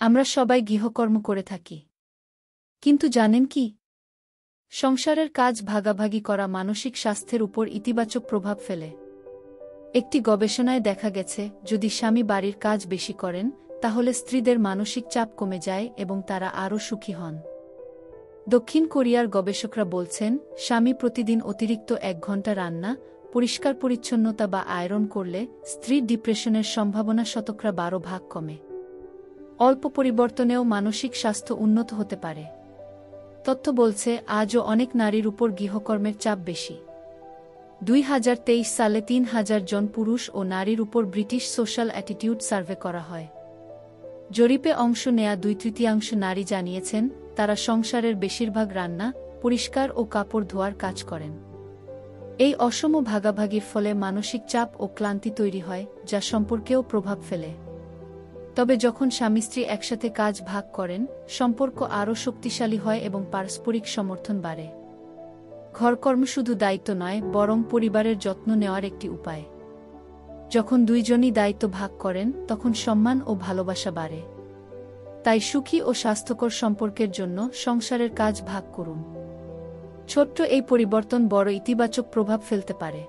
আমরা সবাই গৃহকর্ম করে থাকি। কিন্তু জানেন কি? সংসারের কাজ ভাগাভাগি করা মানসিক স্বাস্থ্যের উপর ইতিবাচক প্রভাব ফেলে। একটি গবেষণায় দেখা গেছে, যদি স্বামী বাড়ির কাজ বেশি করেন, তাহলে স্ত্রীদের মানসিক চাপ কমে যায় এবং তারা আরও সুখী হন। দক্ষিণ কোরিয়ার গবেষকরা বলছেন, স্বামী প্রতিদিন অতিরিক্ত 1 ঘন্টা রান্না, পরিষ্কার পরিচ্ছন্নতা বা আয়রন করলে স্ত্রীর ডিপ্রেশনের সম্ভাবনা 12% কমে। অল্প পরিবর্তনেও মানসিক স্বাস্থ্য উন্নত হতে পারে। তথ্য বলছে, আজও অনেক নারীর উপর গৃহকর্মের চাপ বেশি। 2023 সালে 3000 জন পুরুষ ও নারীর উপর ব্রিটিশ সোশ্যাল অ্যাটিটিউড সার্ভে করা হয়। জরিপে অংশ নেয়া 2/3 নারী জানিয়েছেন, তারা সংসারের বেশিরভাগ রান্না, পরিষ্কার ও কাপড় ধোয়ার কাজ করেন। এই অসম ভাগাভাগির ফলে মানসিক চাপ ও ক্লান্তি তৈরি হয়, যা সম্পর্কেও প্রভাব ফেলে। তবে যখন স্বামী-স্ত্রী একসাথে কাজ ভাগ করেন, সম্পর্ক আরও শক্তিশালী হয় এবং পারস্পরিক সমর্থন বাড়ে। ঘরকর্ম শুধু দায়িত্ব নয়, বরং পরিবারের যত্ন নেওয়ার একটি উপায়। যখন দুইজনই দায়িত্ব ভাগ করেন, তখন সম্মান ও ভালোবাসা বাড়ে। তাই সুখী ও স্বাস্থ্যকর সম্পর্কের জন্য সংসারের কাজ ভাগ করুন। ছোট্ট এই পরিবর্তন বড় ইতিবাচক প্রভাব ফেলতে পারে।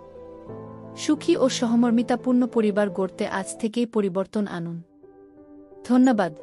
সুখী ও সহমর্মিতাপূর্ণ পরিবার গড়তে আজ থেকেই পরিবর্তন আনুন। ধন্যবাদ।